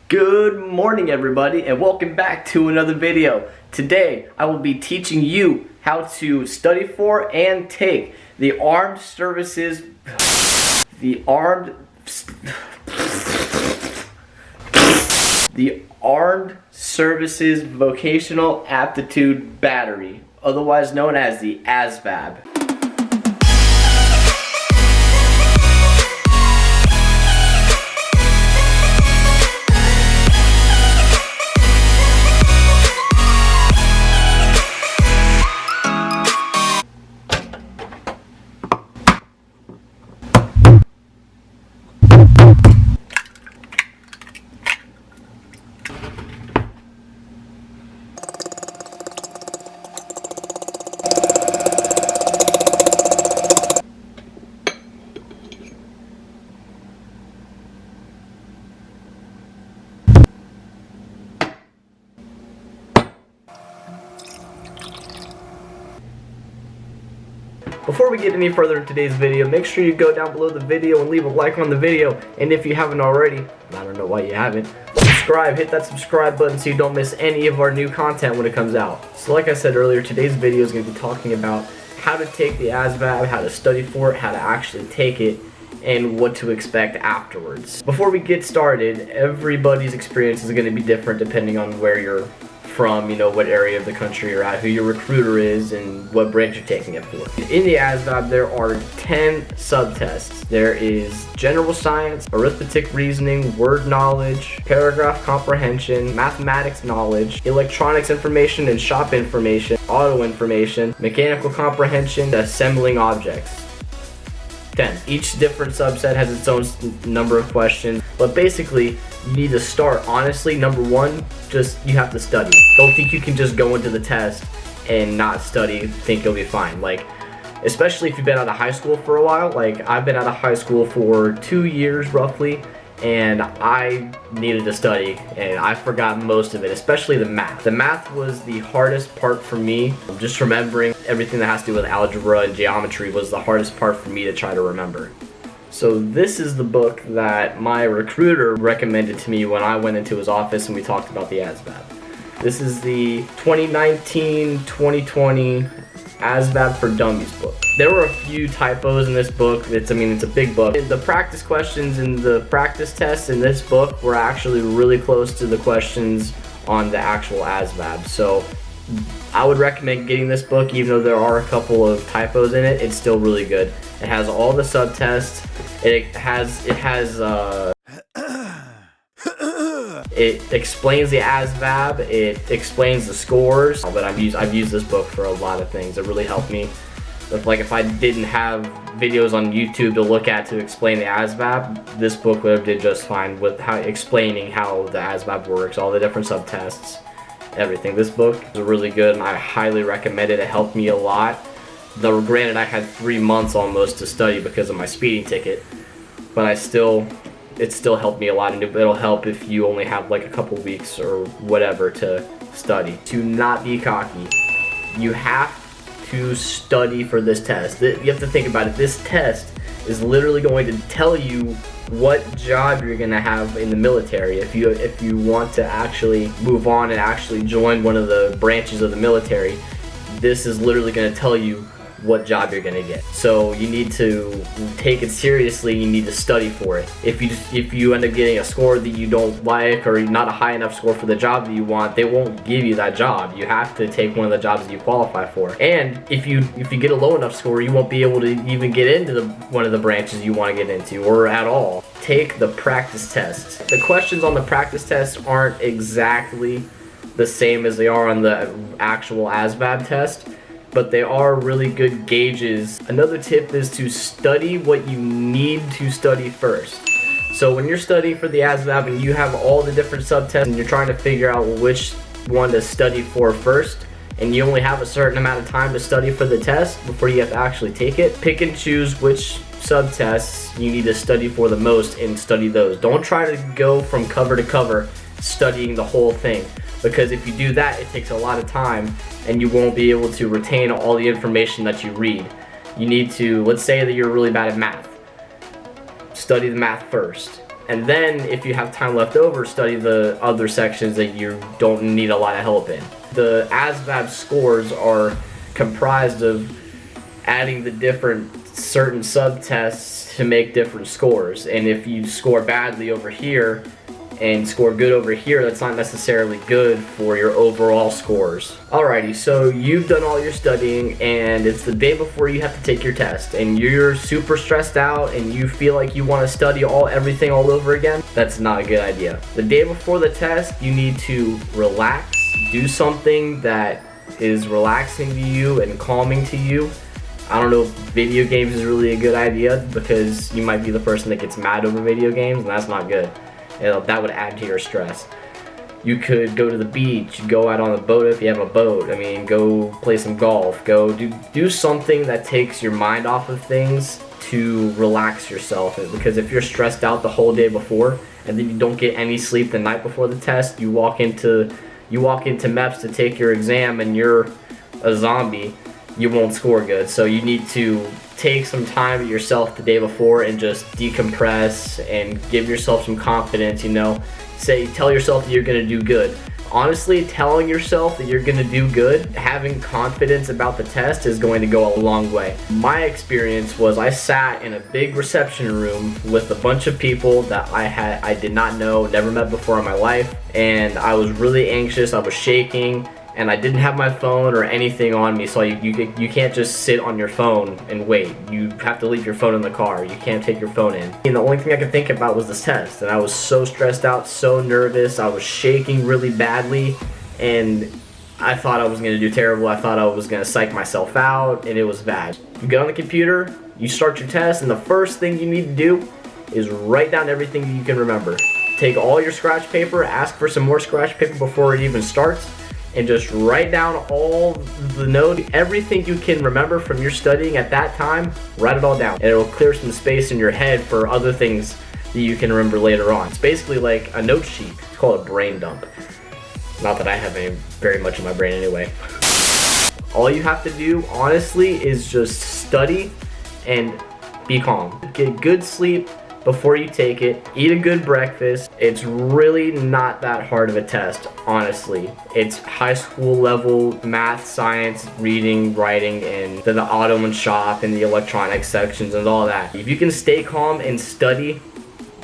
Good morning everybody and welcome back to another video. Today I will be teaching you how to study for and take the Armed Services Vocational Aptitude Battery, otherwise known as the Asvab. Before we get any further in today's video, make sure you go down below the video and leave a like on the video. And if you haven't already, I don't know why you haven't, subscribe, hit that subscribe button so you don't miss any of our new content when it comes out. So like I said earlier, today's video is going to be talking about how to take the Asvab, how to study for it, how to actually take it, and what to expect afterwards. Before we get started, everybody's experience is going to be different depending on where you're from, you know, what area of the country you're at, who your recruiter is, and what branch you're taking it for. In the Asvab, there are 10 subtests. There is general science, arithmetic reasoning, word knowledge, paragraph comprehension, mathematics knowledge, electronics information and shop information, auto information, mechanical comprehension, assembling objects. 10. Each different subset has its own number of questions, but basically you need to start honestly. Number one, you have to study. Don't think you can just go into the test and not study, think you'll be fine. Like, especially if you've been out of high school for a while. Like, I've been out of high school for 2 years roughly, and I needed to study and I forgot most of it, especially the math. The math was the hardest part for me. Just remembering everything that has to do with algebra and geometry was the hardest part for me to try to remember. So this is the book that my recruiter recommended to me when I went into his office and we talked about the Asvab. This is the 2019-2020 Asvab for Dummies book. There were a few typos in this book. It's a big book. The practice questions and the practice tests in this book were actually really close to the questions on the actual Asvab. So I would recommend getting this book, even though there are a couple of typos in it. It's still really good. It has all the subtests. It explains the Asvab, it explains the scores, but I've used this book for a lot of things. It really helped me. Like, if I didn't have videos on YouTube to look at to explain the Asvab, this book would have did just fine with explaining how the Asvab works, all the different subtests, everything. This book is really good and I highly recommend it. It helped me a lot. Though granted, I had 3 months almost to study because of my speeding ticket, but it still helped me a lot, and it'll help if you only have like a couple weeks or whatever to study. To not be cocky, you have to study for this test. You have to think about it. This test is literally going to tell you what job you're gonna have in the military. If you want to actually move on and actually join one of the branches of the military, this is literally gonna tell you what job you're gonna get. So you need to take it seriously. You need to study for it. If you end up getting a score that you don't like, or not a high enough score for the job that you want, they won't give you that job. You have to take one of the jobs that you qualify for. And if you get a low enough score, you won't be able to even get into one of the branches you want to get into, or at all. Take the practice test. The questions on the practice test aren't exactly the same as they are on the actual Asvab test, but they are really good gauges. Another tip is to study what you need to study first. So when you're studying for the Asvab and you have all the different subtests and you're trying to figure out which one to study for first, and you only have a certain amount of time to study for the test before you have to actually take it, pick and choose which subtests you need to study for the most and study those. Don't try to go from cover to cover studying the whole thing, because if you do that, it takes a lot of time and you won't be able to retain all the information that you read. You need to, let's say that you're really bad at math. Study the math first. And then if you have time left over, study the other sections that you don't need a lot of help in. The Asvab scores are comprised of adding the different certain subtests to make different scores. And if you score badly over here and score good over here, that's not necessarily good for your overall scores. Alrighty, so you've done all your studying and it's the day before you have to take your test and you're super stressed out and you feel like you want to study everything all over again. That's not a good idea. The day before the test, you need to relax, do something that is relaxing to you and calming to you. I don't know if video games is really a good idea because you might be the person that gets mad over video games and that's not good. That would add to your stress. You could go to the beach, go out on a boat if you have a boat. I mean, go play some golf. Go do something that takes your mind off of things to relax yourself. Because if you're stressed out the whole day before and then you don't get any sleep the night before the test, you walk into MEPS to take your exam and you're a zombie, you won't score good. So you need to take some time to yourself the day before and just decompress and give yourself some confidence, you know. Tell yourself that you're gonna do good. Honestly, telling yourself that you're gonna do good, having confidence about the test is going to go a long way. My experience was I sat in a big reception room with a bunch of people that I did not know, never met before in my life, and I was really anxious, I was shaking, and I didn't have my phone or anything on me, so you can't just sit on your phone and wait. You have to leave your phone in the car. You can't take your phone in. And the only thing I could think about was this test, and I was so stressed out, so nervous. I was shaking really badly, and I thought I was gonna do terrible. I thought I was gonna psych myself out, and it was bad. You get on the computer, you start your test, and the first thing you need to do is write down everything that you can remember. Take all your scratch paper, ask for some more scratch paper before it even starts, and just write down all the notes, everything you can remember from your studying at that time, write it all down. And it'll clear some space in your head for other things that you can remember later on. It's basically like a note sheet. It's called a brain dump. Not that I have very much in my brain anyway. All you have to do, honestly, is just study and be calm. Get good sleep before you take it, eat a good breakfast. It's really not that hard of a test, honestly. It's high school level math, science, reading, writing, and then the auto and shop and the electronics sections and all that. If you can stay calm and study,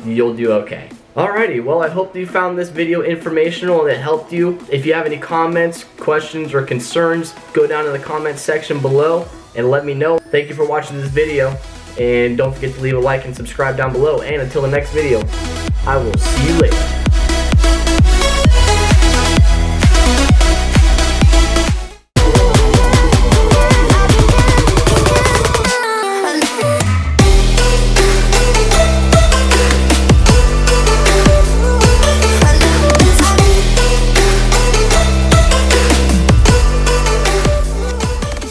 you'll do okay. Alrighty, well, I hope you found this video informational and it helped you. If you have any comments, questions, or concerns, go down in the comment section below and let me know. Thank you for watching this video. And don't forget to leave a like and subscribe down below. And until the next video, I will see you later.